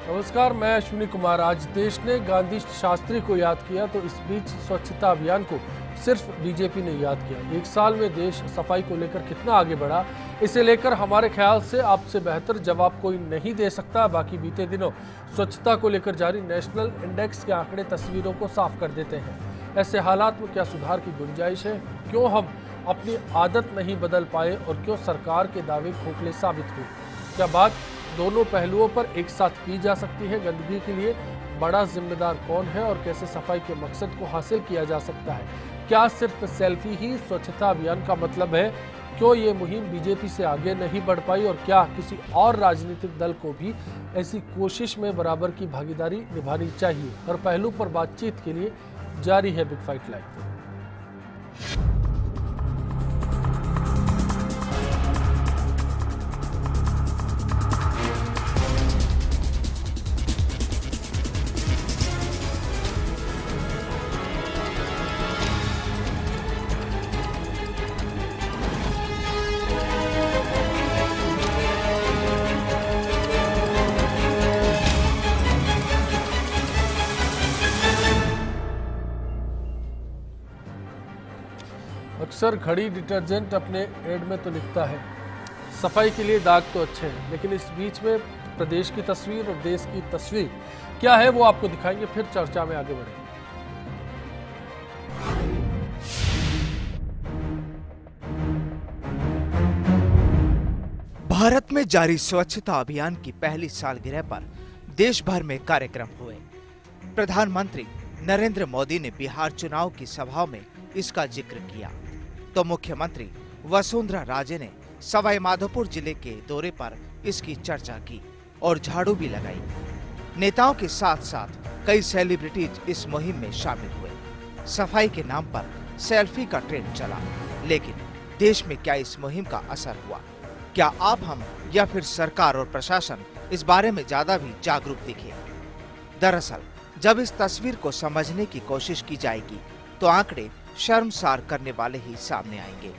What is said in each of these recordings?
नमस्कार, मैं अश्विनी कुमार। आज देश ने गांधी शास्त्री को याद किया, तो इस बीच स्वच्छता अभियान को सिर्फ बीजेपी ने याद किया। एक साल में देश सफाई को लेकर कितना आगे बढ़ा, इसे लेकर हमारे ख्याल से आपसे बेहतर जवाब कोई नहीं दे सकता। बाकी बीते दिनों स्वच्छता को लेकर जारी नेशनल इंडेक्स के आंकड़े तस्वीरों को साफ कर देते हैं। ऐसे हालात में क्या सुधार की गुंजाइश है? क्यों हम अपनी आदत नहीं बदल पाए और क्यों सरकार के दावे खोखले साबित हुए? क्या बात दोनों पहलुओं पर एक साथ की जा सकती है? गंदगी के लिए बड़ा जिम्मेदार कौन है और कैसे सफाई के मकसद को हासिल किया जा सकता है? क्या सिर्फ सेल्फी ही स्वच्छता अभियान का मतलब है? क्यों ये मुहिम बीजेपी से आगे नहीं बढ़ पाई और क्या किसी और राजनीतिक दल को भी ऐसी कोशिश में बराबर की भागीदारी निभानी चाहिए? हर पहलू पर बातचीत के लिए जारी है बिग फाइट लाइव। अक्सर घड़ी डिटर्जेंट अपने एड में तो लिखता है सफाई के लिए दाग तो अच्छे हैं, लेकिन इस बीच में प्रदेश की तस्वीर और देश की तस्वीर क्या है वो आपको दिखाएंगे, फिर चर्चा में आगे बढ़ेंगे। भारत में जारी स्वच्छता अभियान की पहली सालगिरह पर देश भर में कार्यक्रम हुए। प्रधानमंत्री नरेंद्र मोदी ने बिहार चुनाव की सभाओं में इसका जिक्र किया, तो मुख्यमंत्री वसुंधरा राजे ने सवाई माधोपुर जिले के दौरे पर इसकी चर्चा की और झाड़ू भी लगाई। नेताओं के साथ साथ कई सेलिब्रिटीज इस मुहिम में शामिल हुए। सफाई के नाम पर सेल्फी का ट्रेंड चला, लेकिन देश में क्या इस मुहिम का असर हुआ? क्या आप, हम या फिर सरकार और प्रशासन इस बारे में ज्यादा भी जागरूक दिखे? दरअसल जब इस तस्वीर को समझने की कोशिश की जाएगी तो आंकड़े शर्मसार करने वाले ही सामने आएंगे।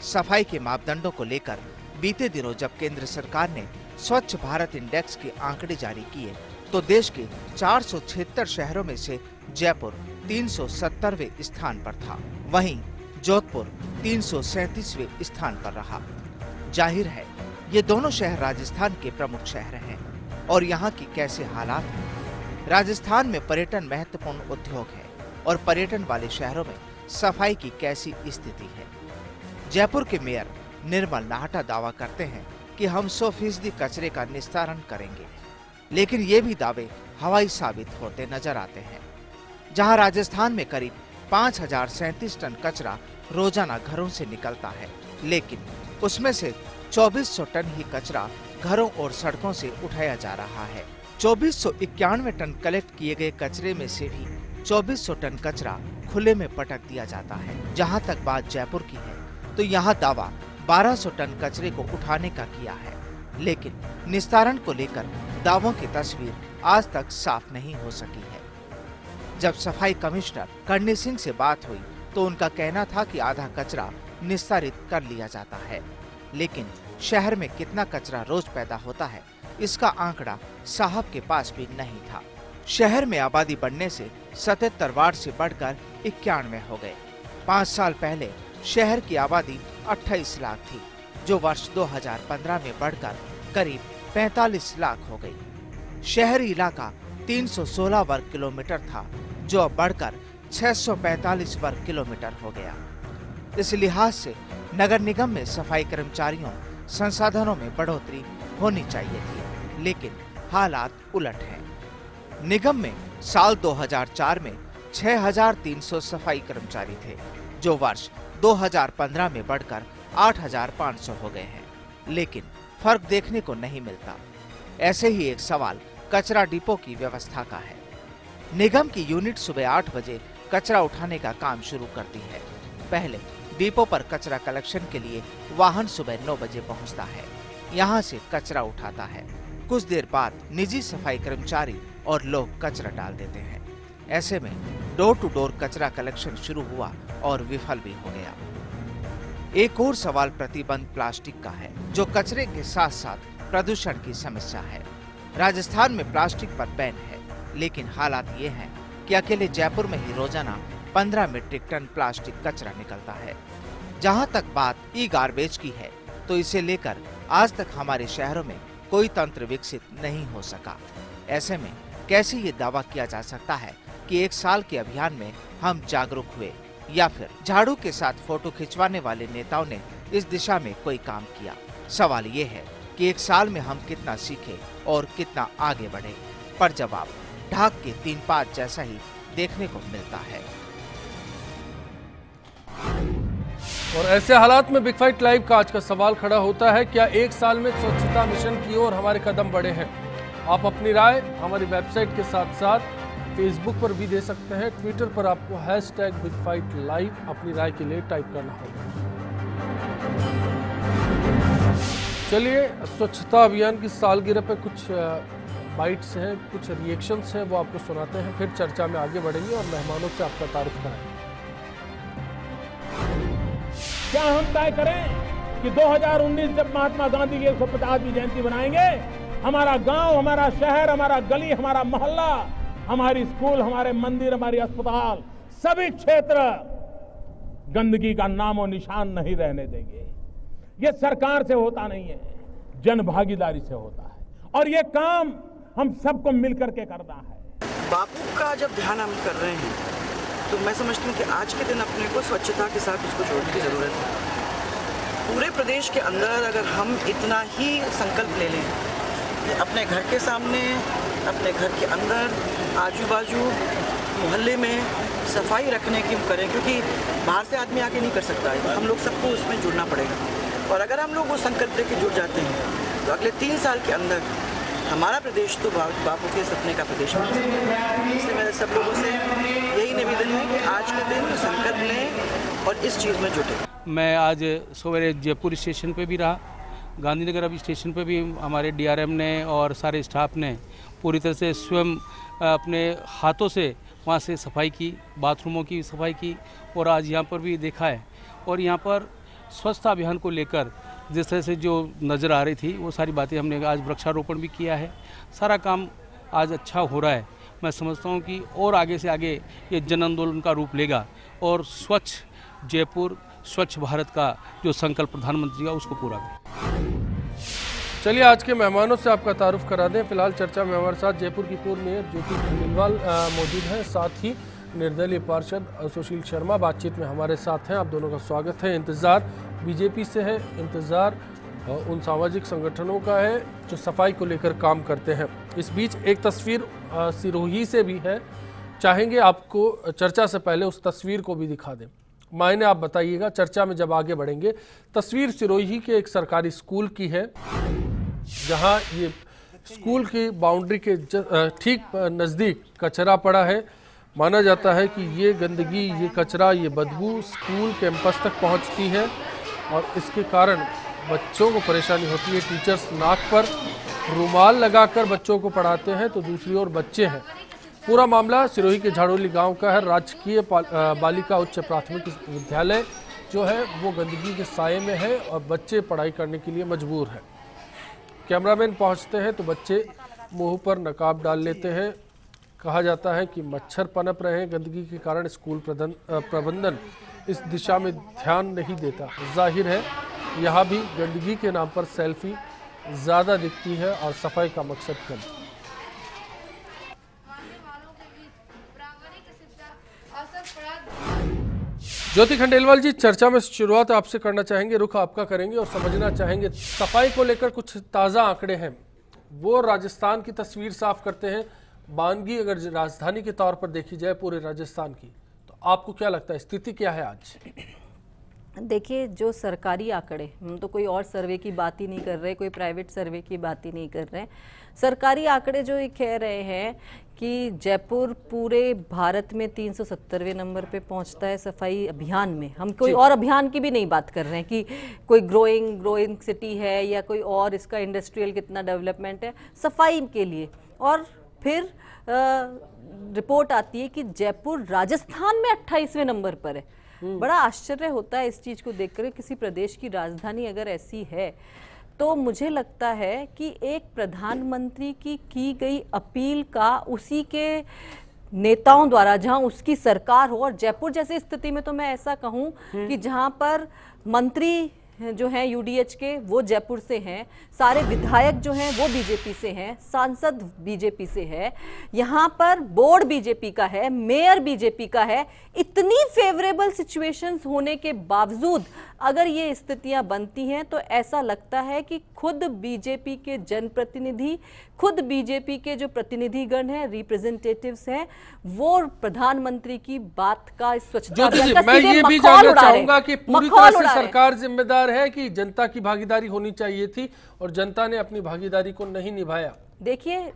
सफाई के मापदंडों को लेकर बीते दिनों जब केंद्र सरकार ने स्वच्छ भारत इंडेक्स के आंकड़े जारी किए तो देश के 476 शहरों में से जयपुर 370वें स्थान पर था। वहीं जोधपुर 337वें स्थान पर रहा। जाहिर है ये दोनों शहर राजस्थान के प्रमुख शहर हैं और यहाँ की कैसे हालात हैं। राजस्थान में पर्यटन महत्वपूर्ण उद्योग है और पर्यटन वाले शहरों में सफाई की कैसी स्थिति है? जयपुर के मेयर निर्मल नाहटा दावा करते हैं कि हम 100% कचरे का निस्तारण करेंगे, लेकिन ये भी दावे हवाई साबित होते नजर आते हैं। जहां राजस्थान में करीब 5037 टन कचरा रोजाना घरों से निकलता है, लेकिन उसमें से 2400 टन ही कचरा घरों और सड़कों से उठाया जा रहा है। 2491 टन कलेक्ट किए गए कचरे में से भी 2400 टन कचरा खुले में पटक दिया जाता है। जहां तक बात जयपुर की है तो यहां दावा 1200 टन कचरे को उठाने का किया है, लेकिन निस्तारण को लेकर दावों की तस्वीर आज तक साफ नहीं हो सकी है। जब सफाई कमिश्नर करणी सिंह से बात हुई तो उनका कहना था कि आधा कचरा निस्तारित कर लिया जाता है, लेकिन शहर में कितना कचरा रोज पैदा होता है इसका आंकड़ा साहब के पास भी नहीं था। शहर में आबादी बढ़ने से 77 वार्ड से बढ़कर 91 हो गए। 5 साल पहले शहर की आबादी 28 लाख थी, जो वर्ष 2015 में बढ़कर करीब 45 लाख हो गई। शहरी इलाका 316 वर्ग किलोमीटर था, जो अब बढ़कर 645 वर्ग किलोमीटर हो गया। इस लिहाज से नगर निगम में सफाई कर्मचारियों संसाधनों में बढ़ोतरी होनी चाहिए थी, लेकिन हालात उलट हैं। निगम में साल 2004 में 6300 सफाई कर्मचारी थे, जो वर्ष 2015 में बढ़कर 8500 हो गए हैं, लेकिन फर्क देखने को नहीं मिलता। ऐसे ही एक सवाल कचरा डिपो की व्यवस्था का है। निगम की यूनिट सुबह 8 बजे कचरा उठाने का काम शुरू करती है। पहले डिपो पर कचरा कलेक्शन के लिए वाहन सुबह 9 बजे पहुंचता है, यहां से कचरा उठाता है। कुछ देर बाद निजी सफाई कर्मचारी और लोग कचरा डाल देते हैं। ऐसे में डोर टू डोर कचरा कलेक्शन शुरू हुआ और विफल भी हो गया। एक और सवाल प्रतिबंध प्लास्टिक का है, जो कचरे के साथ साथ प्रदूषण की समस्या है। राजस्थान में प्लास्टिक पर बैन है, लेकिन हालात ये हैं कि अकेले जयपुर में ही रोजाना 15 मीट्रिक टन प्लास्टिक कचरा निकलता है। जहां तक बात ई गार्बेज की है, तो इसे लेकर आज तक हमारे शहरों में कोई तंत्र विकसित नहीं हो सका। ऐसे में कैसे ये दावा किया जा सकता है कि 1 साल के अभियान में हम जागरूक हुए, या फिर झाड़ू के साथ फोटो खिंचवाने वाले नेताओं ने इस दिशा में कोई काम किया? सवाल ये है कि 1 साल में हम कितना सीखे और कितना आगे बढ़े, पर जवाब ढाक के 3 पात जैसा ही देखने को मिलता है। और ऐसे हालात में बिग फाइट लाइव का आज का सवाल खड़ा होता है, क्या 1 साल में स्वच्छता मिशन की ओर हमारे कदम बढ़े हैं? आप अपनी राय हमारी वेबसाइट के साथ साथ फेसबुक पर भी दे सकते हैं। ट्विटर पर आपको #BigFightLive अपनी राय के लिए टाइप करना होगा। चलिए, स्वच्छता अभियान की सालगिरह पे कुछ बाइट्स हैं, कुछ रिएक्शंस हैं, वो आपको सुनाते हैं, फिर चर्चा में आगे बढ़ेंगे और मेहमानों से आपका तारुफ कराएंगे। क्या हम तय करें कि 2019 जब महात्मा गांधी की 150वीं जयंती बनाएंगे, हमारा गांव, हमारा शहर, हमारा गली, हमारा मोहल्ला, हमारी स्कूल, हमारे मंदिर, हमारी अस्पताल, सभी क्षेत्र गंदगी का नामो निशान नहीं रहने देंगे। ये सरकार से होता नहीं है, जन भागीदारी से होता है, और ये काम हम सबको मिलकर के करना है। बापू का जब ध्यान हम कर रहे हैं, तो मैं समझती हूँ कि आज के दिन अपने को स्वच्छता के साथ उसको जोड़ने की ज़रूरत है। पूरे प्रदेश के अंदर अगर हम इतना ही संकल्प ले लें कि अपने घर के सामने, अपने घर के अंदर, आजू बाजू मोहल्ले में सफाई रखने की करें, क्योंकि बाहर से आदमी आके नहीं कर सकता है, हम लोग सबको उसमें जुड़ना पड़ेगा। और अगर हम लोग वो संकल्प लेके जुड़ जाते हैं, तो अगले 3 साल के अंदर हमारा प्रदेश तो बापू के सपने का प्रदेश बन सकता है। इसलिए मेरे सब लोगों से यही निवेदन है कि आज के दिन संकल्प लें और इस चीज़ में जुटे। मैं आज सवेरे जयपुर स्टेशन पे भी रहा, गांधीनगर अभी स्टेशन पे भी हमारे DRM ने और सारे स्टाफ ने पूरी तरह से स्वयं अपने हाथों से वहाँ से सफाई की, बाथरूमों की सफाई की, और आज यहाँ पर भी देखा है। और यहाँ पर स्वच्छता अभियान को लेकर जिस तरह से जो नज़र आ रही थी, वो सारी बातें हमने आज वृक्षारोपण भी किया है। सारा काम आज अच्छा हो रहा है। मैं समझता हूँ कि और आगे से आगे ये जन आंदोलन का रूप लेगा और स्वच्छ जयपुर, स्वच्छ भारत का जो संकल्प प्रधानमंत्री का, उसको पूरा करें। चलिए, आज के मेहमानों से आपका तारुफ करा दें। फिलहाल चर्चा में हमारे साथ जयपुर की पूर्व मेयर ज्योति खंडेलवाल मौजूद हैं, साथ ही निर्दलीय पार्षद सुशील शर्मा बातचीत में हमारे साथ हैं। आप दोनों का स्वागत है। इंतज़ार बीजेपी से है, इंतज़ार उन सामाजिक संगठनों का है जो सफाई को लेकर काम करते हैं। इस बीच एक तस्वीर सिरोही से भी है, चाहेंगे आपको चर्चा से पहले उस तस्वीर को भी दिखा दें। मायने आप बताइएगा, चर्चा में जब आगे बढ़ेंगे। तस्वीर सिरोही के एक सरकारी स्कूल की है, जहां ये स्कूल की बाउंड्री के ठीक नज़दीक कचरा पड़ा है। माना जाता है कि ये गंदगी, ये कचरा, ये बदबू स्कूल कैंपस तक पहुंचती है और इसके कारण बच्चों को परेशानी होती है। टीचर्स नाक पर रुमाल लगाकर बच्चों को पढ़ाते हैं, तो दूसरी ओर बच्चे हैं। पूरा मामला सिरोही के झाड़ोली गांव का है। राजकीय बालिका उच्च प्राथमिक विद्यालय जो है वो गंदगी के साये में है और बच्चे पढ़ाई करने के लिए मजबूर हैं। कैमरामैन पहुंचते हैं तो बच्चे मुंह पर नकाब डाल लेते हैं। कहा जाता है कि मच्छर पनप रहे हैं गंदगी के कारण। स्कूल प्रबंधन इस दिशा में ध्यान नहीं देता। जाहिर है यहाँ भी गंदगी के नाम पर सेल्फी ज़्यादा दिखती है और सफाई का मकसद कम। ज्योति खंडेलवाल जी, चर्चा में शुरुआत आपसे करना चाहेंगे, रुख आपका करेंगे और समझना चाहेंगे सफाई को लेकर कुछ ताज़ा आंकड़े हैं, वो राजस्थान की तस्वीर साफ करते हैं। बानगी अगर राजधानी के तौर पर देखी जाए पूरे राजस्थान की, तो आपको क्या लगता है स्थिति क्या है आज? देखिए, जो सरकारी आंकड़े, हम तो कोई और सर्वे की बात ही नहीं कर रहे, कोई प्राइवेट सर्वे की बात ही नहीं कर रहे। सरकारी आंकड़े जो ये कह रहे हैं कि जयपुर पूरे भारत में 370वें नंबर पे पहुंचता है सफाई अभियान में। हम कोई और अभियान की भी नहीं बात कर रहे हैं कि कोई ग्रोइंग सिटी है या कोई और इसका इंडस्ट्रियल कितना डेवलपमेंट है, सफाई के लिए। और फिर रिपोर्ट आती है कि जयपुर राजस्थान में 28वें नंबर पर है। बड़ा आश्चर्य होता है इस चीज़ को देखकर। किसी प्रदेश की राजधानी अगर ऐसी है तो मुझे लगता है कि एक प्रधानमंत्री की गई अपील का उसी के नेताओं द्वारा, जहां उसकी सरकार हो, और जयपुर जैसी स्थिति में तो मैं ऐसा कहूं कि जहां पर मंत्री जो हैं यूडीएच के वो जयपुर से हैं, सारे विधायक जो हैं वो बीजेपी से हैं, सांसद बीजेपी से है, यहाँ पर बोर्ड बीजेपी का है, मेयर बीजेपी का है। इतनी फेवरेबल सिचुएशंस होने के बावजूद अगर ये स्थितियां बनती हैं तो ऐसा लगता है कि खुद बीजेपी के जनप्रतिनिधि, खुद बीजेपी के जो प्रतिनिधिगण हैं, रिप्रेजेंटेटिव्स हैं, वो प्रधानमंत्री की बात का स्वच्छता अभियान का मैं ये भी जानना चाहूंगा कि पूरी तरह से सरकार जिम्मेदार है कि जनता की भागीदारी होनी चाहिए थी और जनता ने अपनी भागीदारी को नहीं निभाया। देखिए,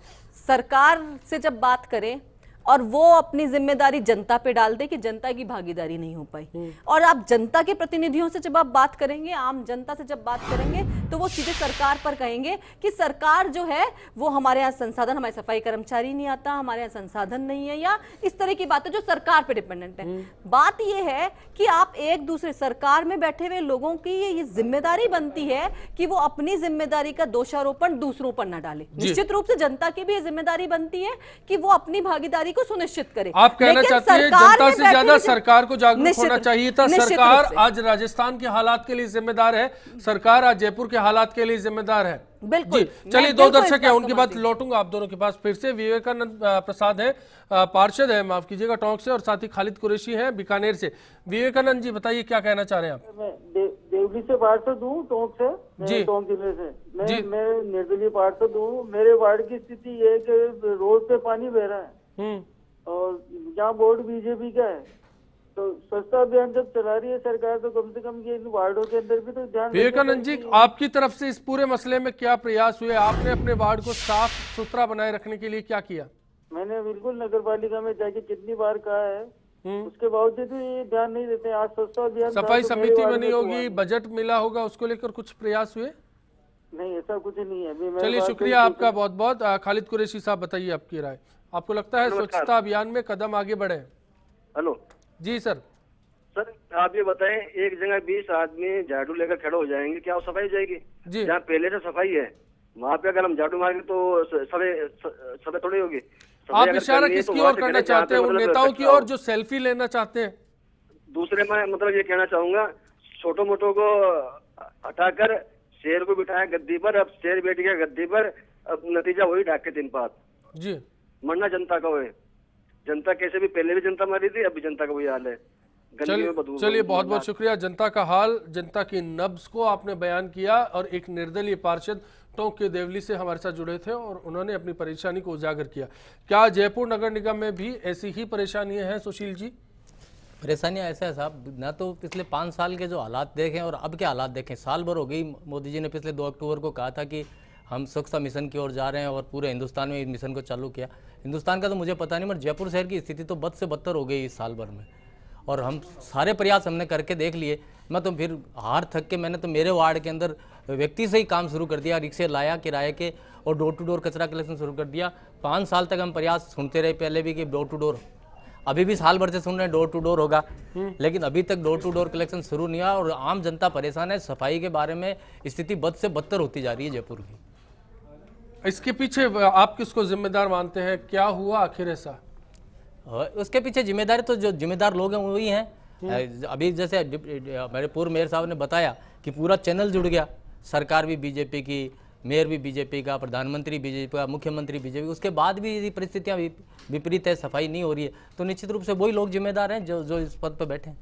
सरकार से जब बात करें और वो अपनी जिम्मेदारी जनता पे डाल दे कि जनता की भागीदारी नहीं हो पाई, और आप जनता के प्रतिनिधियों से जब आप बात करेंगे, आम जनता से जब बात करेंगे, तो वो सीधे सरकार पर कहेंगे कि सरकार जो है वो हमारे यहाँ संसाधन, हमारे सफाई कर्मचारी नहीं आता, हमारे यहाँ संसाधन नहीं है, या इस तरह की बातें जो सरकार पे डिपेंडेंट है। बात ये है कि आप एक दूसरे सरकार में बैठे हुए लोगों की ये जिम्मेदारी बनती है कि वो अपनी जिम्मेदारी का दोषारोपण दूसरों पर न डाले। निश्चित रूप से जनता की भी ये जिम्मेदारी बनती है कि वो अपनी भागीदारी को सुनिश्चित करे। आप कहना चाहते हैं जनता से ज्यादा सरकार को जागरूक होना चाहिए था। सरकार आज राजस्थान के हालात के लिए जिम्मेदार है, सरकार आज जयपुर के हालात के लिए जिम्मेदार है। बिल्कुल। चलिए, दो दर्शक हैं, उनके बाद लौटूंगा आप दोनों के पास फिर से। विवेकानंद प्रसाद है, पार्षद है, माफ कीजिएगा, टोंक से, और साथ ही खालिद कुरैशी है बीकानेर से। विवेकानंद जी बताइए क्या कहना चाह रहे हैं आप? मैं देवली से पार्षद हूँ, टोंक से, टोंक जिले से। मैं निर्दलीय पार्षद हूँ। मेरे वार्ड की स्थिति ये है कि रोड पे पानी बह रहा है और जहाँ बोर्ड बीजेपी का है, तो स्वच्छता अभियान जब चला रही है सरकार, तो कम से कम ये इन वार्डों के अंदर भी तो ध्यान। विवेकानंद जी, आपकी तरफ से इस पूरे मसले में क्या प्रयास हुए? आपने अपने वार्ड को साफ सुथरा बनाए रखने के लिए क्या किया? मैंने बिल्कुल नगर पालिका में जाके कितनी बार कहा है, उसके बावजूद भी ये ध्यान नहीं देते। आज स्वच्छता अभियान सफाई समिति बनी होगी, बजट मिला होगा, उसको लेकर कुछ प्रयास हुए? नहीं, ऐसा कुछ नहीं है। चलिए, शुक्रिया आपका बहुत बहुत। खालिद कुरैशी साहब बताइए आपकी राय। आपको लगता है स्वच्छता अभियान में कदम आगे बढ़े? हेलो जी सर। सर, आप ये बताएं, एक जगह 20 आदमी झाड़ू लेकर खड़े हो जाएंगे, क्या वो सफाई हो जाएगी? जी। जहाँ पहले से सफाई है वहाँ पे अगर हम झाड़ू मारेंगे तो सफाई थोड़ी होगी। आप इशारा किसकी ओर करना चाहते हैं? उन नेताओं की ओर जो सेल्फी लेना चाहते हैं? दूसरे मैं मतलब ये कहना चाहूंगा, छोटो मोटो को हटाकर शेर को बिठाया गद्दी पर। अब शेर बैठ गया गद्दी पर, अब नतीजा वही ढाक के 3 पात जी। मरना जनता का है। जनता कैसे भी, पहले भी जनता मरी थी, अभी जनता का वही हाल है। चलिए, बहुत बहुत शुक्रिया। जनता का हाल, जनता की नब्ज को आपने बयान किया, और एक निर्दलीय पार्षद टोंक के देवली से हमारे साथ जुड़े थे और उन्होंने अपनी परेशानी को उजागर किया। क्या जयपुर नगर निगम में भी ऐसी ही परेशानियां हैं सुशील जी? परेशानियां ऐसा है साहब, ना तो पिछले 5 साल के जो हालात देखें और अब के हालात देखें। साल भर हो गई, मोदी जी ने पिछले 2 अक्टूबर को कहा था कि हम स्वच्छता मिशन की ओर जा रहे हैं और पूरे हिंदुस्तान में इस मिशन को चालू किया। हिंदुस्तान का तो मुझे पता नहीं, मगर जयपुर शहर की स्थिति तो बद से बदतर हो गई इस साल भर में, और हम सारे प्रयास हमने करके देख लिए। मैं तो फिर हार थक के मैंने तो मेरे वार्ड के अंदर व्यक्ति से ही काम शुरू कर दिया, रिक्शे लाया किराए के, और डोर टू डोर कचरा कलेक्शन शुरू कर दिया। 5 साल तक हम प्रयास सुनते रहे पहले भी कि डोर टू डोर, अभी भी साल भर से सुन रहे हैं डोर टू डोर होगा, लेकिन अभी तक डोर टू डोर कलेक्शन शुरू नहीं हुआ और आम जनता परेशान है। सफाई के बारे में स्थिति बद से बदतर होती जा रही है जयपुर की। इसके पीछे आप किसको जिम्मेदार मानते हैं? क्या हुआ आखिर ऐसा? उसके पीछे जिम्मेदारी तो जो जिम्मेदार लोग हैं वही हैं। अभी जैसे मेरे पूर्व मेयर साहब ने बताया कि पूरा चैनल जुड़ गया, सरकार भी बीजेपी की, मेयर भी बीजेपी का, प्रधानमंत्री बीजेपी का, मुख्यमंत्री बीजेपी, उसके बाद भी यदि परिस्थितियां विपरीत है, सफाई नहीं हो रही है, तो निश्चित रूप से वही लोग जिम्मेदार हैं जो इस पद पर बैठे हैं।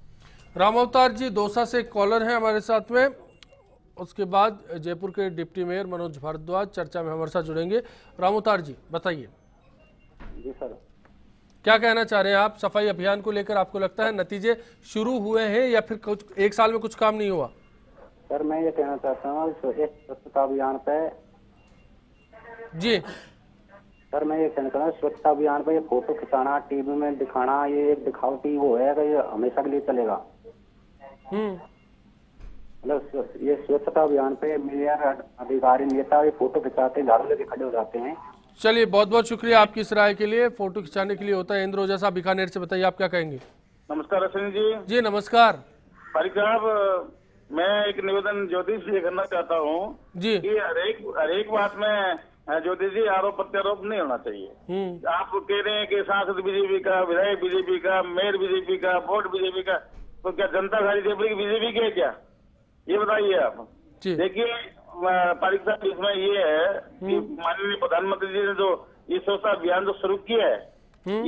राम अवतार जी दौसा से कॉलर हैं हमारे साथ में, उसके बाद जयपुर के डिप्टी मेयर मनोज भारद्वाज चर्चा में हमारे साथ जुड़ेंगे। राम अवतार जी बताइए। जी सर, क्या कहना चाह रहे हैं आप सफाई अभियान को लेकर? आपको लगता है नतीजे शुरू हुए हैं या फिर कुछ 1 साल में कुछ काम नहीं हुआ? सर मैं ये कहना चाहता हूँ स्वच्छता अभियान पे। जी सर मैं ये कहना चाहता हूँ स्वच्छता अभियान पे ये फोटो खिंचाना, टीवी में दिखाना, ये एक दिखावटी वो है कि ये हमेशा के लिए चलेगा। मतलब ये स्वच्छता अभियान पे मेयर, अधिकारी, नेता ये फोटो खिंचाते, झाड़ू लेके खड़े हो जाते हैं। चलिए, बहुत बहुत शुक्रिया आपकी इस राय के लिए। फोटो खिंचाने के लिए होता है। इंद्र ओझा साहब बीकानेर से बताइए, आप क्या कहेंगे? नमस्कार अश्विनी जी। जी नमस्कार। पारिक साहब, मैं एक निवेदन ज्योतिष जी करना चाहता हूँ जी कि हर एक बात में ज्योतिष जी आरोप प्रत्यारोप नहीं होना चाहिए। आप कह रहे हैं कि सांसद बीजेपी का, विधायक बीजेपी का, मेयर बीजेपी का, बोर्ड बीजेपी का, तो क्या जनता सारी बीजेपी की है क्या? ये बताइए आप। देखिए पारिक साहब, इसमें ये है कि माननीय प्रधानमंत्री जी ने जो ये स्वच्छता अभियान जो शुरू किया है,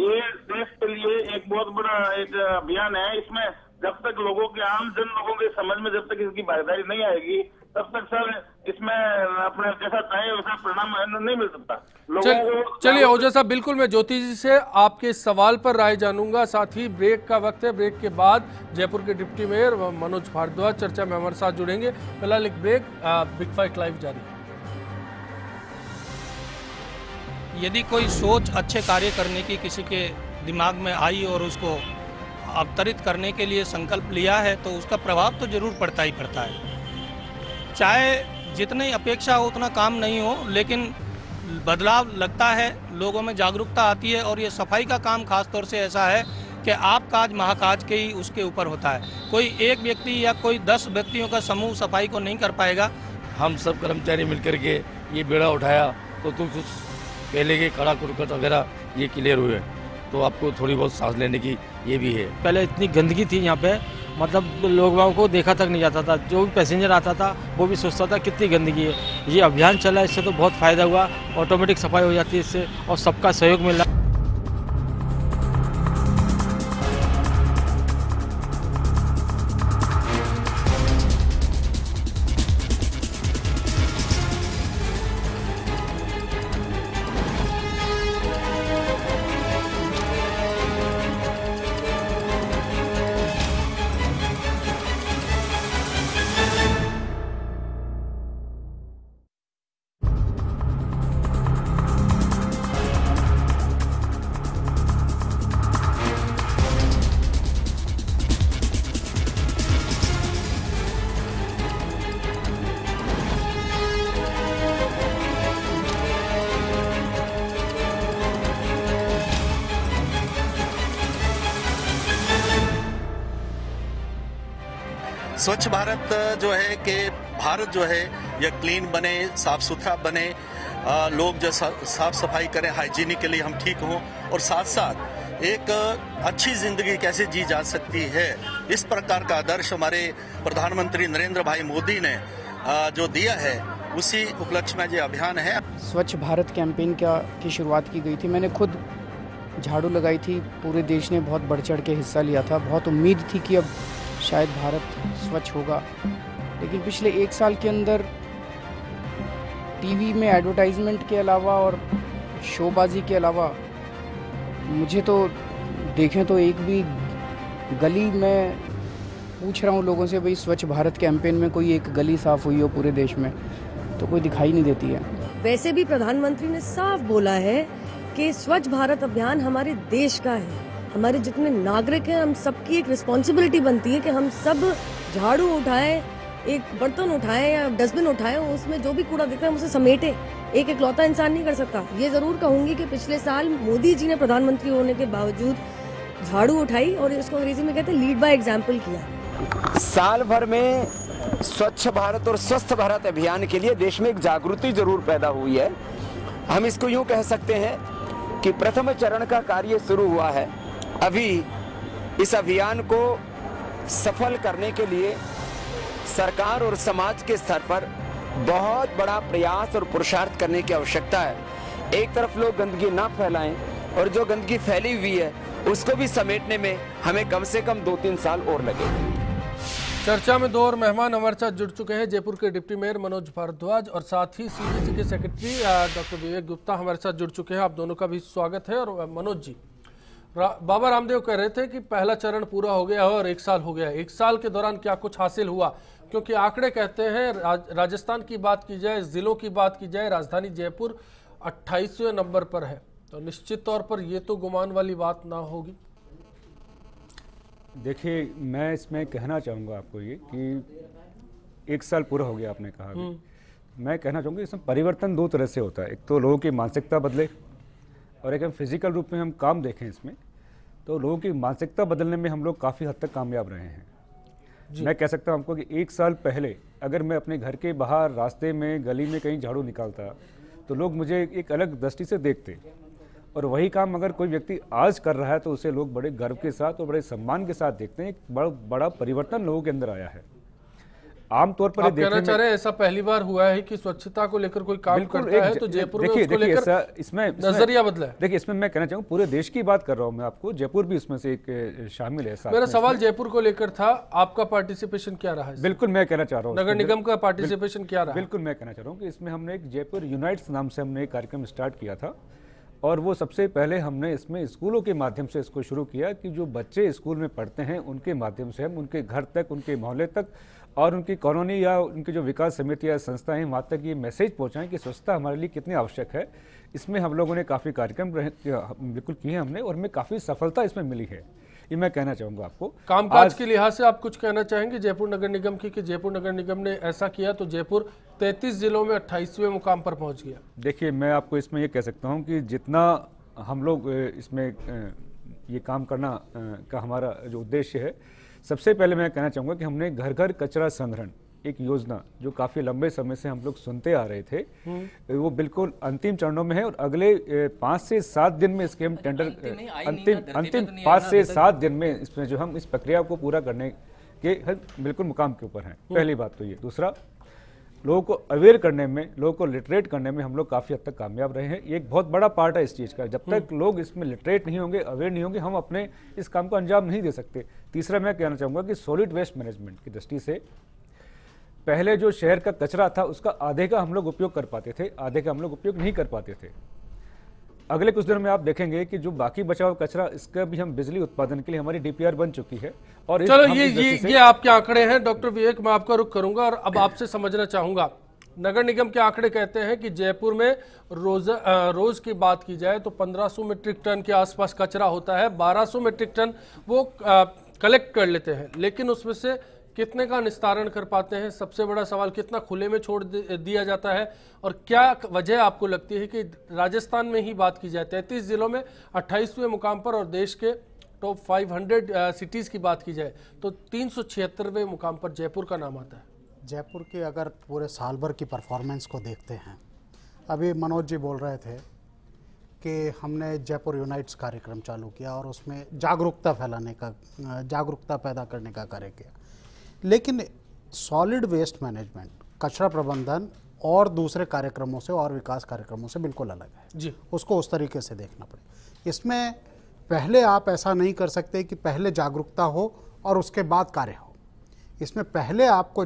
ये देश के लिए एक बहुत बड़ा एक अभियान है। इसमें जब तक लोगों के, आम जन लोगों के समझ में जब तक इसकी भागीदारी नहीं आएगी, तब तक सर इसमें अपने जैसा चाहे वैसा परिणाम नहीं मिल सकता लोगों को। चलिए ओझा साहब, बिल्कुल मैं ज्योति जी से आपके सवाल पर राय जानूंगा। साथ ही ब्रेक का वक्त है, ब्रेक के बाद जयपुर के डिप्टी मेयर मनोज भारद्वाज चर्चा में हमारे साथ जुड़ेंगे। फिलहाल एक ब्रेक, बिग फाइट लाइव जारी। यदि कोई सोच अच्छे कार्य करने की किसी के दिमाग में आई और उसको अवतरित करने के लिए संकल्प लिया है, तो उसका प्रभाव तो जरूर पड़ता ही पड़ता है। चाहे जितनी अपेक्षा हो उतना काम नहीं हो, लेकिन बदलाव लगता है, लोगों में जागरूकता आती है। और ये सफाई का काम खास तौर से ऐसा है कि आप काज महाकाज के ही उसके ऊपर होता है। कोई एक व्यक्ति या कोई 10 व्यक्तियों का समूह सफाई को नहीं कर पाएगा। हम सब कर्मचारी मिलकर के ये बेड़ा उठाया तो कुछ पहले के कड़ा कुरकट वगैरह ये क्लियर हुए, तो आपको थोड़ी बहुत सांस लेने की ये भी है। पहले इतनी गंदगी थी यहाँ पे, मतलब लोगों को देखा तक नहीं जाता था, जो भी पैसेंजर आता था वो भी सोचता था कितनी गंदगी है। ये अभियान चला, इससे तो बहुत फ़ायदा हुआ, ऑटोमेटिक सफाई हो जाती है इससे, और सबका सहयोग मिल रहा है। स्वच्छ भारत जो है कि भारत जो है यह क्लीन बने, साफ सुथरा बने, लोग जो साफ सफाई करें, हाइजीनिकली हम ठीक हों, और साथ साथ एक अच्छी जिंदगी कैसे जी जा सकती है, इस प्रकार का आदर्श हमारे प्रधानमंत्री नरेंद्र भाई मोदी ने जो दिया है, उसी उपलक्ष्य में जो अभियान है। स्वच्छ भारत कैंपेन की शुरुआत की गई थी। मैंने खुद झाड़ू लगाई थी, पूरे देश ने बहुत बढ़ चढ़ के हिस्सा लिया था। बहुत उम्मीद थी कि अब शायद भारत स्वच्छ होगा, लेकिन पिछले 1 साल के अंदर टीवी में एडवर्टाइजमेंट के अलावा और शोबाजी के अलावा मुझे तो देखें तो एक भी गली में पूछ रहा हूँ लोगों से, भाई स्वच्छ भारत कैंपेन में कोई एक गली साफ हुई हो पूरे देश में, तो कोई दिखाई नहीं देती है। वैसे भी प्रधानमंत्री ने साफ बोला है कि स्वच्छ भारत अभियान हमारे देश का है, हमारे जितने नागरिक हैं, हम सबकी एक रिस्पॉन्सिबिलिटी बनती है कि हम सब झाड़ू उठाएं, एक बर्तन उठाएं या डस्टबिन उठाएं, उसमें जो भी कूड़ा दिख रहा है उसे समेटें। एक इकलौता इंसान नहीं कर सकता। ये जरूर कहूंगी कि पिछले साल मोदी जी ने प्रधानमंत्री होने के बावजूद झाड़ू उठाई और इसको अंग्रेजी में कहते हैं लीड बाय एग्जाम्पल किया। साल भर में स्वच्छ भारत और स्वस्थ भारत अभियान के लिए देश में एक जागृति जरूर पैदा हुई है। हम इसको यूं कह सकते हैं कि प्रथम चरण का कार्य शुरू हुआ है। अभी इस अभियान को सफल करने के लिए सरकार और समाज के स्तर पर बहुत बड़ा प्रयास और पुरुषार्थ करने की आवश्यकता है। एक तरफ लोग गंदगी ना फैलाएं और जो गंदगी फैली हुई है उसको भी समेटने में हमें कम से कम 2-3 साल और लगे। चर्चा में 2 और मेहमान हमारे साथ जुड़ चुके हैं, जयपुर के डिप्टी मेयर मनोज भारद्वाज और साथ ही सीडीसी के सेक्रेटरी डॉक्टर विवेक गुप्ता हमारे साथ जुड़ चुके हैं। आप दोनों का भी स्वागत है। और मनोज जी, बाबा रामदेव कह रहे थे कि पहला चरण पूरा हो गया है और 1 साल हो गया है। 1 साल के दौरान क्या कुछ हासिल हुआ? क्योंकि आंकड़े कहते हैं, राजस्थान की बात की जाए, जिलों की बात की जाए, राजधानी जयपुर 28वें नंबर पर है, तो निश्चित तौर पर ये तो गुमान वाली बात ना होगी। देखिए, मैं इसमें कहना चाहूँगा आपको ये कि 1 साल पूरा हो गया, आपने कहा भी। मैं कहना चाहूँगा इसमें परिवर्तन 2 तरह से होता है। एक तो लोगों की मानसिकता बदले और एक हम फिजिकल रूप में हम काम देखें इसमें, तो लोगों की मानसिकता बदलने में हम लोग काफ़ी हद तक कामयाब रहे हैं। मैं कह सकता हूँ आपको कि 1 साल पहले अगर मैं अपने घर के बाहर रास्ते में गली में कहीं झाड़ू निकालता तो लोग मुझे एक अलग दृष्टि से देखते, और वही काम अगर कोई व्यक्ति आज कर रहा है तो उसे लोग बड़े गर्व के साथ और बड़े सम्मान के साथ देखते हैं। एक बड़ा परिवर्तन लोगों के अंदर आया है। आमतौर पर आप कहना चाह रहे हैं ऐसा पहली बार हुआ है कि स्वच्छता को लेकर कोई काम करता है तो जयपुर में उसको लेकर इसमें नजरिया बदला है। देखिए, इसमें मैं कहना चाहूँगा पूरे देश की बात कर रहा हूँ मैं आपको, जयपुर भी इसमें से एक शामिल है। मेरा सवाल जयपुर को लेकर था, आपका पार्टिसिपेशन क्या रहा है? बिल्कुल मैं कहना चाह रहा हूँ नगर निगम का पार्टिसिपेशन क्या रहा? बिल्कुल मैं कहना चाह रहा हूँ कि इसमें हमने एक जयपुर यूनाइट्स नाम से हमने एक कार्यक्रम स्टार्ट किया था, और वो सबसे पहले हमने इसमें स्कूलों के माध्यम से इसको शुरू किया कि जो बच्चे स्कूल में पढ़ते हैं उनके माध्यम से हम उनके घर तक, उनके मोहल्ले तक और उनकी कॉलोनी या उनकी जो विकास समिति या संस्थाएं हैं वहाँ तक ये मैसेज पहुँचाएं कि स्वच्छता हमारे लिए कितनी आवश्यक है। इसमें हम लोगों ने काफ़ी कार्यक्रम बिल्कुल किए हमने, और हमें काफ़ी सफलता इसमें मिली है, ये मैं कहना चाहूँगा आपको। कामकाज के लिहाज से आप कुछ कहना चाहेंगे जयपुर नगर निगम की, कि जयपुर नगर निगम ने ऐसा किया तो जयपुर 33 जिलों में 28वें मुकाम पर पहुँच गया? देखिए, मैं आपको इसमें ये कह सकता हूँ कि जितना हम लोग इसमें ये काम करना का हमारा जो उद्देश्य है, सबसे पहले मैं कहना चाहूँगा कि हमने घर घर कचरा संग्रहण एक योजना जो काफ़ी लंबे समय से हम लोग सुनते आ रहे थे, वो बिल्कुल अंतिम चरणों में है, और अगले 5 से 7 दिन में इसके हम टेंडर अंतिम 5 से 7 दिन में इसमें जो हम इस प्रक्रिया को पूरा करने के बिल्कुल मुकाम के ऊपर हैं। पहली बात तो ये। दूसरा, लोगों को अवेयर करने में, लोगों को लिटरेट करने में हम लोग काफ़ी हद तक कामयाब रहे हैं। ये एक बहुत बड़ा पार्ट है इस चीज़ का। जब तक लोग इसमें लिटरेट नहीं होंगे, अवेयर नहीं होंगे, हम अपने इस काम को अंजाम नहीं दे सकते। तीसरा, मैं कहना चाहूँगा कि सॉलिड वेस्ट मैनेजमेंट की दृष्टि से पहले जो शहर का कचरा था उसका आधे का हम लोग उपयोग कर पाते थे, आधे का हम लोग उपयोग नहीं कर पाते थे। अगले कुछ दिनों में आप देखेंगे कि जो बाकी बचा हुआ कचरा, इसका भी हम बिजली उत्पादन के लिए हमारी डीपीआर बन चुकी है। और चलो ये आपके आंकड़े हैं डॉक्टर विवेक, मैं आपका रुख करूंगा और अब आपसे समझना चाहूंगा। नगर निगम के आंकड़े कहते हैं कि जयपुर में रोज की बात की जाए तो 1500 मीट्रिक टन के आसपास कचरा होता है, 1200 मीट्रिक टन वो कलेक्ट कर लेते हैं, लेकिन उसमें से कितने का निस्तारण कर पाते हैं? सबसे बड़ा सवाल, कितना खुले में छोड़ दिया जाता है? और क्या वजह आपको लगती है कि राजस्थान में ही बात की जाए 33 जिलों में 28वें मुकाम पर, और देश के टॉप 500 सिटीज़ की बात की जाए तो 376वें मुकाम पर जयपुर का नाम आता है? जयपुर की अगर पूरे साल भर की परफॉर्मेंस को देखते हैं, अभी मनोज जी बोल रहे थे कि हमने जयपुर यूनाइट्स कार्यक्रम चालू किया और उसमें जागरूकता फैलाने का, जागरूकता पैदा करने का कार्य किया, लेकिन सॉलिड वेस्ट मैनेजमेंट, कचरा प्रबंधन और दूसरे कार्यक्रमों से और विकास कार्यक्रमों से बिल्कुल अलग है जी। उसको उस तरीके से देखना पड़े। इसमें पहले आप ऐसा नहीं कर सकते कि पहले जागरूकता हो और उसके बाद कार्य हो। इसमें पहले आपको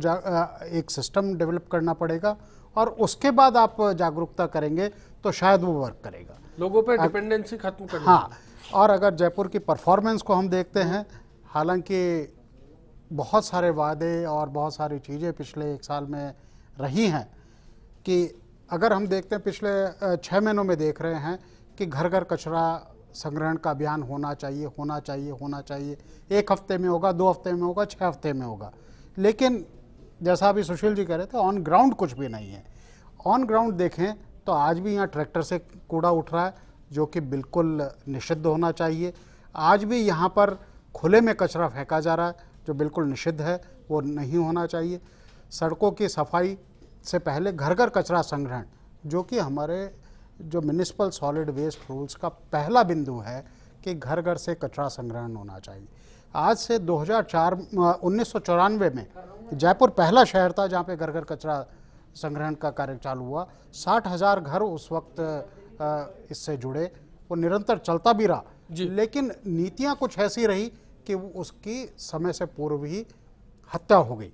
एक सिस्टम डेवलप करना पड़ेगा और उसके बाद आप जागरूकता करेंगे तो शायद वो वर्क करेगा। लोगों पे डिपेंडेंसी खत्म करनी। हाँ, और अगर जयपुर की परफॉर्मेंस को हम देखते हैं, हालांकि बहुत सारे वादे और बहुत सारी चीज़ें पिछले 1 साल में रही हैं, कि अगर हम देखते हैं पिछले 6 महीनों में देख रहे हैं कि घर घर कचरा संग्रहण का अभियान होना चाहिए, होना चाहिए, होना चाहिए। 1 हफ्ते में होगा, 2 हफ्ते में होगा, 6 हफ्ते में होगा, लेकिन जैसा अभी सुशील जी कह रहे थे, ऑन ग्राउंड कुछ भी नहीं है। ऑन ग्राउंड देखें तो आज भी यहाँ ट्रैक्टर से कूड़ा उठ रहा है, जो कि बिल्कुल निषिद्ध होना चाहिए। आज भी यहाँ पर खुले में कचरा फेंका जा रहा है, जो बिल्कुल निषिद्ध है, वो नहीं होना चाहिए। सड़कों की सफाई से पहले घर घर कचरा संग्रहण, जो कि हमारे जो म्युनिसिपल सॉलिड वेस्ट रूल्स का पहला बिंदु है कि घर घर से कचरा संग्रहण होना चाहिए। आज से 1994 में जयपुर पहला शहर था जहाँ पे घर घर कचरा संग्रहण का कार्य चालू हुआ। 60,000 घर उस वक्त इससे जुड़े, वो निरंतर चलता भी रहा, लेकिन नीतियाँ कुछ ऐसी रही कि उसकी समय से पूर्व ही हत्या हो गई।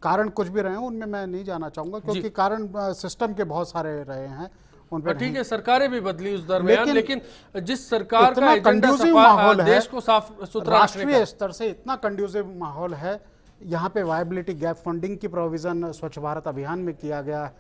कारण कुछ भी रहे हैं, उनमें मैं नहीं जाना चाहूँगा, क्योंकि कारण सिस्टम के बहुत सारे रहे हैं। ठीक है, सरकारें भी बदली उस दरमियान, लेकिन जिस सरकार का एजेंडा माहौल है, देश को साफ सुथरा राष्ट्रीय स्तर से इतना कंड्यूसिव माहौल है, यहाँ पे वायबिलिटी गैप फंडिंग की प्रोविजन स्वच्छ भारत अभियान में किया गया है।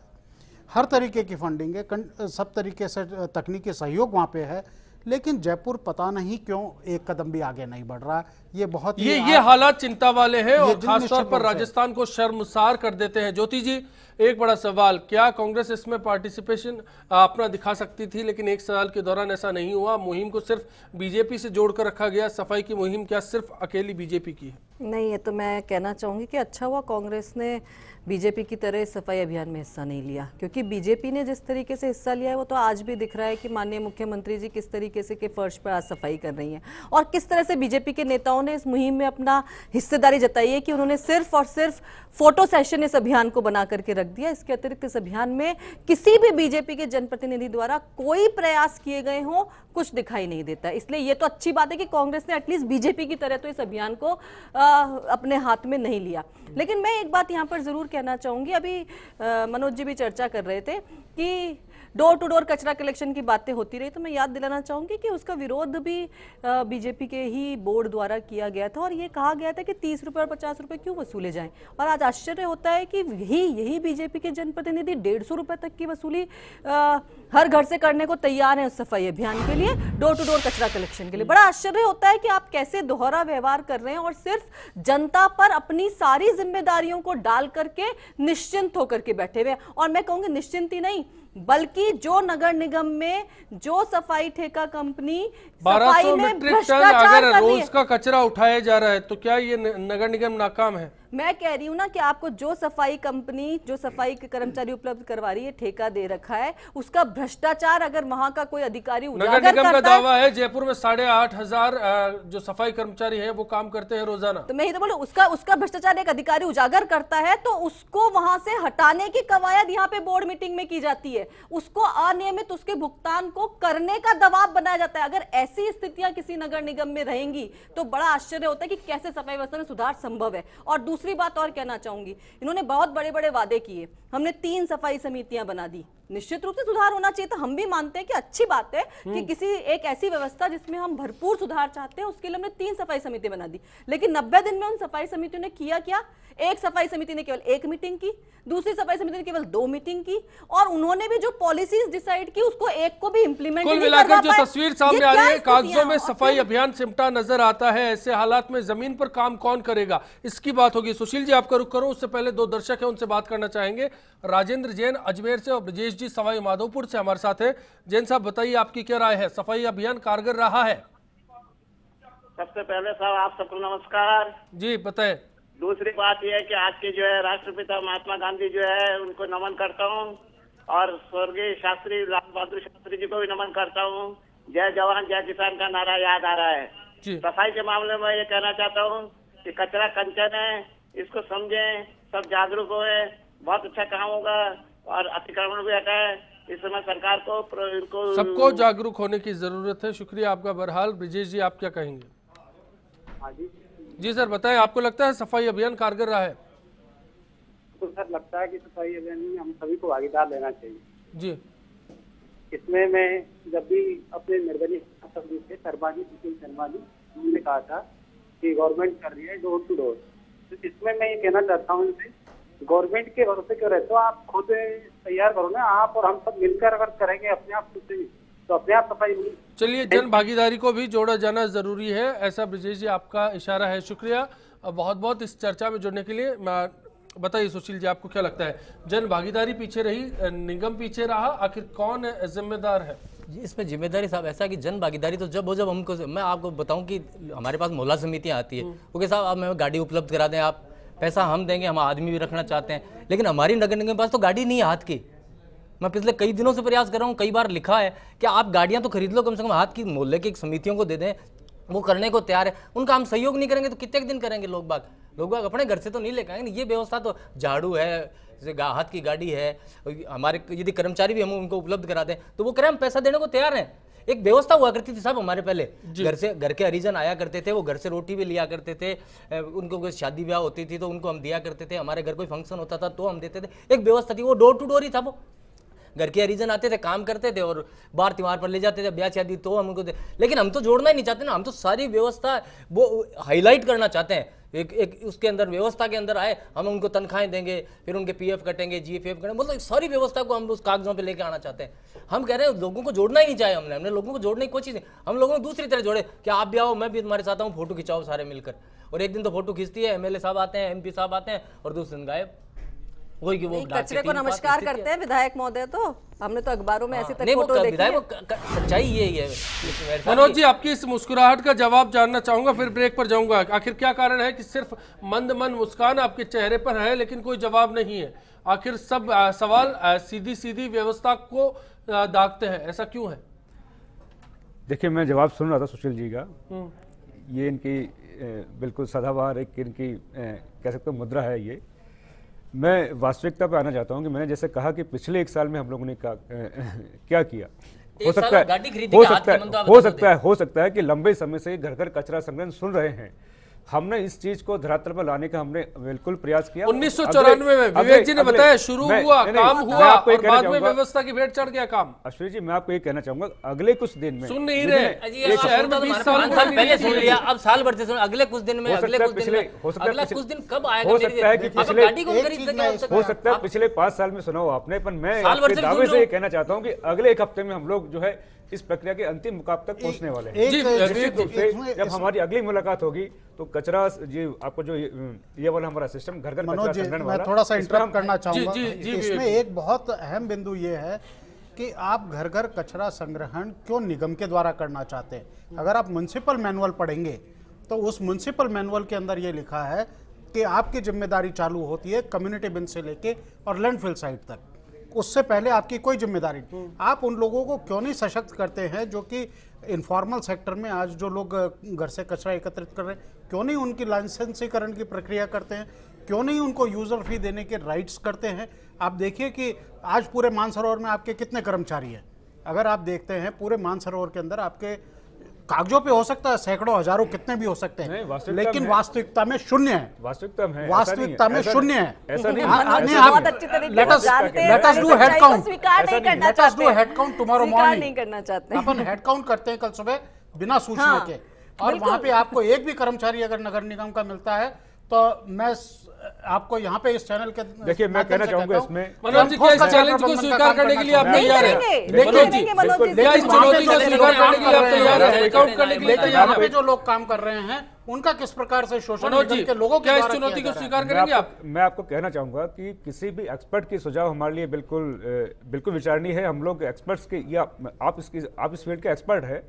हर तरीके की फंडिंग है, सब तरीके से तकनीकी सहयोग वहाँ पे है, लेकिन जयपुर पता नहीं क्यों एक कदम भी आगे नहीं बढ़ रहा। ये बहुत ये हालात चिंता वाले हैं और खासतौर पर राजस्थान को शर्मसार कर देते हैं। ज्योति जी, एक बड़ा सवाल, क्या कांग्रेस इसमें पार्टिसिपेशन अपना दिखा सकती थी, लेकिन 1 साल के दौरान ऐसा नहीं हुआ? मुहिम को सिर्फ बीजेपी से जोड़कर रखा गया। सफाई की मुहिम क्या सिर्फ अकेली बीजेपी की है? नहीं, ये तो मैं कहना चाहूँगी कि अच्छा हुआ कांग्रेस ने बीजेपी की तरह सफाई अभियान में हिस्सा नहीं लिया, क्योंकि बीजेपी ने जिस तरीके से हिस्सा लिया है वो तो आज भी दिख रहा है कि माननीय मुख्यमंत्री जी किस तरीके से के फर्श पर आज सफाई कर रही हैं और किस तरह से बीजेपी के नेताओं ने इस मुहिम में अपना हिस्सेदारी जताई है कि उन्होंने सिर्फ और सिर्फ फोटो सेशन इस अभियान को बना करके रख दिया। इसके अतिरिक्त इस अभियान में किसी भी बीजेपी के जनप्रतिनिधि द्वारा कोई प्रयास किए गए हों कुछ दिखाई नहीं देता। इसलिए ये तो अच्छी बात है कि कांग्रेस ने एटलीस्ट बीजेपी की तरह तो इस अभियान को अपने हाथ में नहीं लिया। लेकिन मैं एक बात यहाँ पर जरूर कहना चाहूंगी, अभी मनोज जी भी चर्चा कर रहे थे कि डोर टू डोर कचरा कलेक्शन की बातें होती रही, तो मैं याद दिलाना चाहूंगी कि उसका विरोध भी बीजेपी के ही बोर्ड द्वारा किया गया था और ये कहा गया था कि 30 रुपए और 50 रुपए क्यों वसूले जाएं। और आज आश्चर्य होता है कि यही बीजेपी के जनप्रतिनिधि 150 रुपए तक की वसूली हर घर से करने को तैयार है उस सफाई अभियान के लिए, डोर टू डोर कचरा कलेक्शन के लिए। बड़ा आश्चर्य होता है कि आप कैसे दोहरा व्यवहार कर रहे हैं और सिर्फ जनता पर अपनी सारी जिम्मेदारियों को डाल करके निश्चिंत होकर के बैठे हुए। और मैं कहूंगी निश्चिंत ही नहीं, बल्कि जो नगर निगम में जो सफाई ठेका कंपनी 1200 मीट्रिक टन अगर रोज का कचरा उठाया जा रहा है तो क्या ये नगर निगम नाकाम है? मैं कह रही हूँ ना कि आपको जो सफाई कंपनी जो सफाई के कर्मचारी उपलब्ध करवा रही है, ठेका दे रखा है, उसका भ्रष्टाचार अगर वहां का कोई अधिकारी नगर निगम का दावा है जयपुर में 8,500 जो सफाई कर्मचारी है वो काम करते हैं रोजाना। तो मैं ही तो बोलूं उसका भ्रष्टाचार एक अधिकारी उजागर करता है तो उसको वहां से हटाने की कवायद यहाँ पे बोर्ड मीटिंग में की जाती है, उसको अनियमित उसके भुगतान को करने का दबाव बनाया जाता है। अगर ऐसी स्थितियां किसी नगर निगम में रहेंगी तो बड़ा आश्चर्य होता है कि कैसे सफाई व्यवस्था में सुधार संभव है। और दूसरी बात और कहना चाहूंगी, इन्होंने बहुत बड़े बड़े वादे किए, हमने 3 सफाई समितियां बना दी, निश्चित रूप से सुधार होना चाहिए था, हम भी मानते हैं कि अच्छी बात है कि किसी एक ऐसी व्यवस्था जिसमें हम भरपूर सुधार चाहते हैं उसके लिए हमने 3 सफाई समिति बना दी। लेकिन 90 दिन में उन सफाई समितियों ने किया क्या? एक सफाई समिति ने केवल 1 मीटिंग की, दूसरी सफाई समिति ने केवल 2 मीटिंग की और उन्होंने भी जो पॉलिसीज डिसाइड की उसको एक को भी इंप्लीमेंट नहीं कर पाए। जो तस्वीर सामने आ रही है, कागजों में सफाई अभियान सिमटा नजर आता है, ऐसे हालात में जमीन पर काम कौन करेगा, इसकी बात होगी। सुशील जी आपका रुख करो, उससे पहले 2 दर्शक है उनसे बात करना चाहेंगे। राजेंद्र जैन अजमेर से और ब्रजेश जी सवाई माधोपुर से हमारे साथ है। जैन साहब बताइए आपकी क्या राय है, सफाई अभियान कारगर रहा है? सबसे पहले साहब आप सबको नमस्कार जी, बताएं। दूसरी बात यह है कि आज के जो है राष्ट्रपिता महात्मा गांधी जो है उनको नमन करता हूँ और स्वर्गीय शास्त्री लाल बहादुर शास्त्री जी को भी नमन करता हूँ। जय जवान जय किसान का नारा याद आ रहा है। सफाई के मामले में ये कहना चाहता हूँ कि कचरा कंचन है, इसको समझें, सब जागरूक हुए, बहुत अच्छा काम होगा और अतिक्रमण भी हटाए। इस समय सरकार को इनको सबको जागरूक होने की जरूरत है। शुक्रिया आपका। बहरहाल ब्रजेश जी आप क्या कहेंगे? जी सर बताएं, आपको लगता है सफाई अभियान कारगर रहा है? तो सर लगता है कि सफाई अभियान में हम सभी को भागीदार लेना चाहिए जी। इसमें मैं जब भी अपने निर्दलीय शर्मा जी उन्होंने कहा था कि गवर्नमेंट कर रही है डोर टू डोर, तो इसमें मैं ये कहना चाहता हूँ इनसे, गवर्नमेंट के भरोसे क्यों रहते हो, आप खुद तैयार करो ना, आप और हम सब मिलकर अगर करेंगे अपने आप तो अपने आप सफाई होगी। चलिए, जन भागीदारी को भी जोड़ा जाना जरूरी है, ऐसा ब्रजेश जी आपका इशारा है। शुक्रिया बहुत बहुत इस चर्चा में जुड़ने के लिए। बताइए सुशील जी आपको क्या लगता है, जन भागीदारी पीछे रही, निगम पीछे रहा, आखिर कौन जिम्मेदार है? इसमें जिम्मेदारी साहब ऐसा कि जन भागीदारी तो जब हमको, मैं आपको बताऊं कि हमारे पास मोहल्ला समितियां आती है, ओके साहब आप हमें गाड़ी उपलब्ध करा दें, आप पैसा हम देंगे, हम आदमी भी रखना चाहते हैं, लेकिन हमारी नगर निगम के पास तो गाड़ी नहीं है हाथ की। मैं पिछले कई दिनों से प्रयास कर रहा हूँ, कई बार लिखा है कि आप गाड़ियां तो खरीद लो, कम से कम हाथ की मोहल्ले की समितियों को दे दें, वो करने को तैयार है। उनका हम सहयोग नहीं करेंगे तो कितने दिन करेंगे? लोग बाग अपने घर से तो नहीं लेकर आएंगे। ये व्यवस्था तो झाड़ू है, हाथ की गाड़ी है, हमारे यदि कर्मचारी भी हम उनको उपलब्ध करा दें तो वो करें, हम पैसा देने को तैयार हैं। एक व्यवस्था हुआ करती थी साहब हमारे पहले, घर के हरिजन आया करते थे, वो घर से रोटी भी लिया करते थे, उनको कोई शादी ब्याह होती थी तो उनको हम दिया करते थे, हमारे घर कोई फंक्शन होता था तो हम देते थे। एक व्यवस्था थी, वो डोर टू डोर ही था। वो घर के हरिजन आते थे, काम करते थे और बार त्योहार पर ले जाते थे, ब्याह शादी तो हम उनको दे। लेकिन हम तो जोड़ना ही नहीं चाहते ना, हम तो सारी व्यवस्था वो हाईलाइट करना चाहते हैं। एक उसके अंदर व्यवस्था के अंदर आए, हम उनको तनख्वाहें देंगे, फिर उनके पीएफ कटेंगे, जीएफएफ कटेंगे, मतलब सारी व्यवस्था को हम उस कागजों पे लेके आना चाहते हैं। हम कह रहे हैं लोगों को जोड़ना ही नहीं चाहे, हमने लोगों को जोड़ने की कोशिश नहीं, हम लोगों को दूसरी तरह जोड़े कि आप भी आओ, मैं भी तुम्हारे साथ आऊँ, फोटो खिंचाओ सारे मिलकर। और एक दिन तो फोटो खींचती है, एमएलए साहब आते हैं, एमपी साहब आते हैं और दूसरे दिन गायब। वही कि वो कचरे को नमस्कार करते हैं विधायक महोदय, तो हमने तो अखबारों में ऐसी तक नहीं, फोटो देखी है। सच्चाई यही है। मनोज जी, आपकी इस मुस्कुराहट का जवाब जानना चाहूंगा, फिर ब्रेक पर जाऊंगा। आखिर क्या कारण है कि सिर्फ मंद मंद मुस्कान आपके चेहरे पर है लेकिन कोई जवाब नहीं है? आखिर सब सवाल सीधी सीधी व्यवस्था को दागते हैं, ऐसा क्यों है? देखिए, मैं जवाब सुन रहा था सुशील जी का। ये इनकी बिल्कुल सदाबहार एक इनकी कह सकते हो मुद्रा है। ये मैं वास्तविकता पे आना चाहता हूँ कि मैंने जैसे कहा कि पिछले 1 साल में हम लोगों ने क्या किया। हो सकता है कि लंबे समय से घर घर कचरा संग्रहण सुन रहे हैं। हमने इस चीज को धरातल पर लाने का हमने बिल्कुल प्रयास किया। 1994 में विवेक जी ने बताया शुरू हुआ, काम हुआ और बाद में व्यवस्था की भेंट चढ़ गया काम। अश्विनी जी, मैं आपको ये कहना चाहूंगा, अगले कुछ दिन में सुन नहीं रहे, शहर में 20 साल पहले सुन लिया, अब साल भर से सुन, अगले कुछ दिन में, अगले कुछ दिन में, अगला कुछ दिन कब आएगा? हो सकता है कि हो सकता है पिछले 5 साल में सुना हो आपने, पर मैं दावे से ये कहना चाहता हूँ कि अगले 1 हफ्ते में हम लोग जो है इस प्रक्रिया के अंतिम मुकाम तक पहुंचने वाले हैं। निश्चित रूप से जब हमारी अगली मुलाकात होगी तो कचरा जी आपको जो ये वाला हमारा सिस्टम घर घर कचरा संग्रहण वाला, मैं थोड़ा सा इंटरप्ट करना चाहूंगा। इसमें एक बहुत अहम बिंदु ये है कि आप घर घर कचरा संग्रहण क्यों निगम के द्वारा करना चाहते हैं। अगर आप म्युनिसिपल मैनुअल पढ़ेंगे तो उस म्युनिसिपल मैनुअल के अंदर ये लिखा है कि आपकी जिम्मेदारी चालू होती है कम्युनिटी बिन से लेके और लैंडफिल साइट तक, उससे पहले आपकी कोई जिम्मेदारी नहीं। आप उन लोगों को क्यों नहीं सशक्त करते हैं जो कि इनफॉर्मल सेक्टर में आज जो लोग घर से कचरा एकत्रित कर रहे हैं, क्यों नहीं उनकी लाइसेंसीकरण की प्रक्रिया करते हैं, क्यों नहीं उनको यूजर फी देने के राइट्स करते हैं। आप देखिए कि आज पूरे मानसरोवर में आपके कितने कर्मचारी हैं। अगर आप देखते हैं पूरे मानसरोवर के अंदर आपके कागजों पे हो सकता है सैकड़ों हजारों कितने भी हो सकते हैं, लेकिन वास्तविकता में शून्य है। वास्तविकता में शून्य है। ऐसा नहीं है। Let us do head count, let us do head count tomorrow morning. नहीं करना चाहते, अपन हेड काउंट करते हैं कल सुबह बिना सूचना के, और वहां पे आपको एक भी कर्मचारी अगर नगर निगम का मिलता है तो मैं आपको यहाँ पे इस चैनल के देखिए मैं कहना चाहूंगा इसमें मनोज जी, क्या इस चैलेंज को स्वीकार करने के लिए आप तैयार हैं? मनोज जी, क्या इस चुनौती को स्वीकार करने के लिए आप तैयार हैं? काउंट करने के लिए तैयार हैं? जो लोग काम कर रहे हैं उनका किस प्रकार से शोषण के लोगों क्या इस चुनौती को स्वीकार करेंगे आप? मैं आपको कहना चाहूंगा कि किसी भी एक्सपर्ट की सुझाव हमारे लिए बिल्कुल विचारणीय है। हम लोग एक्सपर्ट्स के, या आप इस फील्ड के एक्सपर्ट है,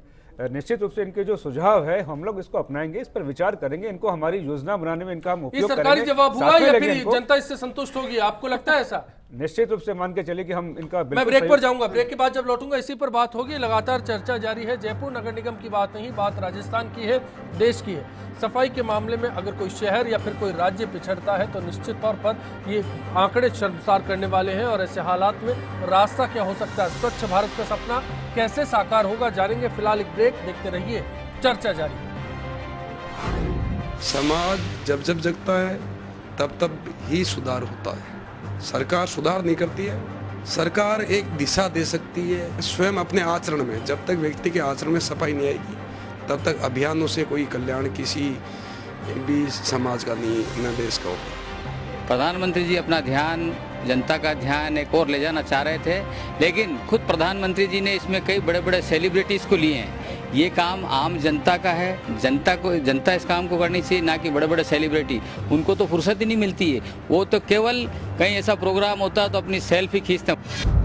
निश्चित रूप से इनके जो सुझाव है हम लोग इसको अपनाएंगे, इस पर विचार करेंगे, इनको हमारी योजना बनाने में इनका हम उपयोग करेंगे। सरकारी जवाब हुआ या फिर जनता इससे संतुष्ट होगी, आपको लगता है ऐसा? निश्चित रूप से मान के चलिए कि हम इनका मैं ब्रेक पर जाऊंगा, ब्रेक के बाद जब लौटूंगा इसी पर बात होगी। लगातार चर्चा जारी है। जयपुर नगर निगम की बात नहीं, बात राजस्थान की है, देश की है। सफाई के मामले में अगर कोई शहर या फिर कोई राज्य पिछड़ता है तो निश्चित तौर पर ये आंकड़े शर्मसार करने वाले हैं। और ऐसे हालात में रास्ता क्या हो सकता है, स्वच्छ भारत का सपना कैसे साकार होगा, जानेंगे। फिलहाल एक ब्रेक, देखते रहिए, चर्चा जारी। समाज जब जब जगता है तब तब ही सुधार होता है। सरकार सुधार नहीं करती है, सरकार एक दिशा दे सकती है स्वयं अपने आचरण में। जब तक व्यक्ति के आचरण में सफाई नहीं आएगी तब तक अभियानों से कोई कल्याण किसी भी समाज का नहीं, न देश का होगा। प्रधानमंत्री जी अपना ध्यान, जनता का ध्यान एक और ले जाना चाह रहे थे, लेकिन खुद प्रधानमंत्री जी ने इसमें कई बड़े बड़े सेलिब्रिटीज़ को लिए हैं। ये काम आम जनता का है, जनता इस काम को करनी चाहिए, ना कि बड़े बड़े सेलिब्रिटी। उनको तो फुर्सत ही नहीं मिलती है, वो तो केवल कहीं ऐसा प्रोग्राम होता है तो अपनी सेल्फी खींचते हैं।